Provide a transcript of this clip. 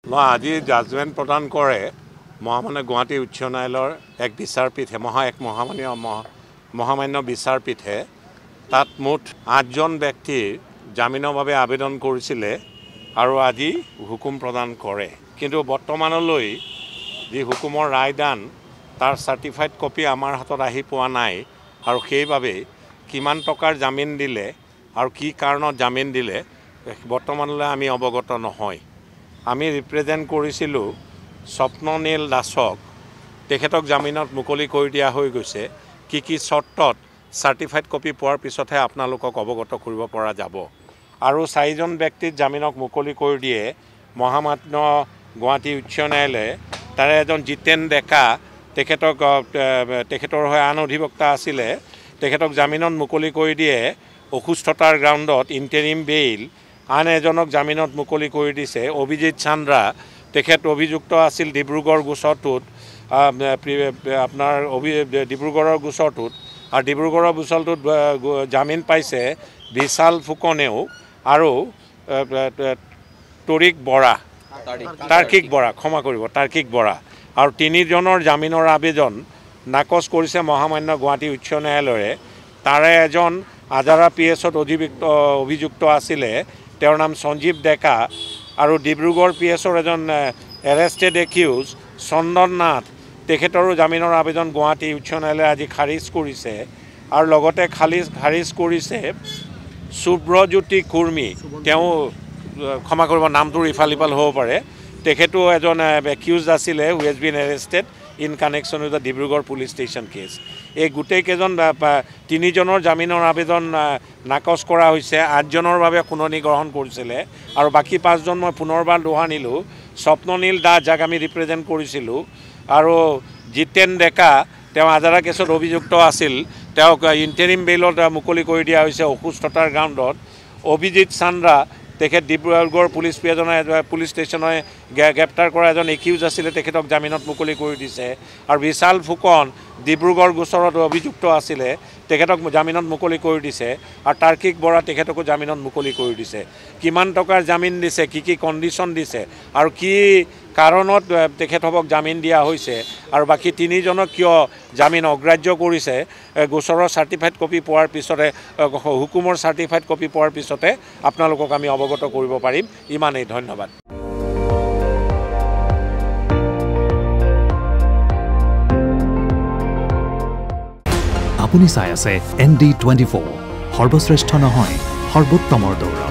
আজি জাজমেণ্ট প্ৰদান কৰে মহামান্য গুৱাহাটী উচ্চ ন্যায়ালয়ৰ এক বিচাৰপীঠে মহামান্য বিচাৰপীঠে তাত মুঠ 8জন ব্যক্তিৰ জামিনৰ বাবে আবেদন কৰিছিলে আৰু আজি হুকুম প্ৰদান কৰে কিন্তু বৰ্তমানলৈ যি হুকুমৰ ৰায়দান তাৰ চাৰ্টিফাইড কপি আমাৰ হাতত আহি পোৱা নাই আৰু সেইভাবে কিমান টকাৰ জামিন দিলে আৰু কি কাৰণত জামিন দিলে বৰ্তমানলৈ আমি অৱগত নহয় আমি ৰিপ্ৰেজেন্ট কৰিছিলো স্বপ্ননীল দাসক তেখেতক জামিনত মুকলি কৰি দিয়া হৈ গৈছে কি চৰ্তত চাৰ্টিফাইড কপি পোৱাৰ পিছতহে আপোনালোকক অৱগত কৰিব পৰা যাব আৰু 4জন ব্যক্তিক জামিনক মুকলি কৰি দিয়ে মহামান্য গুৱাহাটী উচ্চ ন্যায়ালয়ে তাৰে এজন জিতেন ডেকা তেখেতৰ হৈ আন অধিবক্তা আছিলে তেখেতক জামিনত মুকলি কৰি দিয়ে অসুস্থতাৰ গ্ৰাউণ্ডত ইন্টাৰিম বেইল আন এজনক জামিনত মুকলি কৰি দিছে অভিজিত চান্দ্ৰা তেখেত অভিযুক্ত আছিল ডিব্ৰুগড় গোচৰটোত আপোনাৰ ডিব্ৰুগড়ৰ গোচৰটোত আৰু ডিব্ৰুগড়ৰ গোচৰটোত জামিন পাইছে বিশাল ফুকনেও আৰু তাৰ্কিক বৰা আৰু 3জনৰ জামিনৰ আবেদন নাকচ কৰিছে মহামান্য গুৱাহাটী উচ্চ ন্যায়ালয়ে তাৰে এজন আজাৰা পিএছত অভিযুক্ত আছিলে তেওঁৰ নাম সঞ্জীৱ ডেকা আৰু ডিব্ৰুগড় পিএছৰ এজন এৰেষ্টেড একিউজ চন্দন নাথ তেখেতৰো জামিনৰ আবেদন গুৱাহাটী উচ্চ ন্যায়ালয়ে আজি খাৰিজ কৰিছে আৰু লগতে খাৰিজ কৰিছে সুব্ৰজ্যোতি কুৰ্মী তেওঁ ক্ষমা কৰিব নামটোৰ ইফাল হ'ব পাৰে তেখেতো এজন একিউজ আছিলে who has been arrested in connection with the Dibrugarh police station case এই গোটেইকেইজন 3জনৰ জামিনৰ আবেদন নাকচ কৰা হৈছে 8জনৰ বাবে শুনানি গ্ৰহণ কৰিছিলে আৰু বাকী 5জন মই পুনৰবাৰ দোহানিলোঁ স্বপ্ননীল দাস যাক আমি ৰিপ্ৰেজেণ্ট কৰিছিলোঁ আৰু জিতেন ডেকা তেওঁ আজাৰা কেছত অভিযুক্ত আছিল তেওঁক ইণ্টাৰিম বেইলত মুকলি কৰি দিয়া হৈছে অসুস্থতাৰ গ্ৰাউণ্ডত অভিজিত চান্দ্ৰা তেখেত ডিব্ৰুগড় পুলিচ ষ্টেচনে গ্ৰেপ্তাৰ কৰা এজন একিউজ আছিলে তেখেতক জামিনত মুকলি কৰি দিছে আৰু বিশাল ফুকন ডিব্ৰুগড় গোচৰত অভিযুক্ত আছিলে তেখেতক জামিনত মুকলি কৰি দিছে আৰু তাৰ্কিক বৰা তেখেতকো জামিনত মুকলি কৰি দিছে কিমান টকাৰ জামিন দিছে কি কণ্ডিশ্যন দিছে আৰু কি কাৰণত তেখেতক জামিন দিয়া হৈছে আৰু বাকী 3জনক কিয় জামিন অগ্ৰাহ্য কৰিছে গোচৰৰ চাৰ্টিফাইড কপি পোৱাৰ পিছতে হুকুমৰ চাৰ্টিফাইড কপি পোৱাৰ পিছতে আপোনালোকক আমি অৱগত কৰিব পাৰিম ইমানেই ধন্যবাদ আপুনি চাই আছে ND24 সৰ্বশ্ৰেষ্ঠ নহয় সৰ্বোত্তমৰ দৌৰ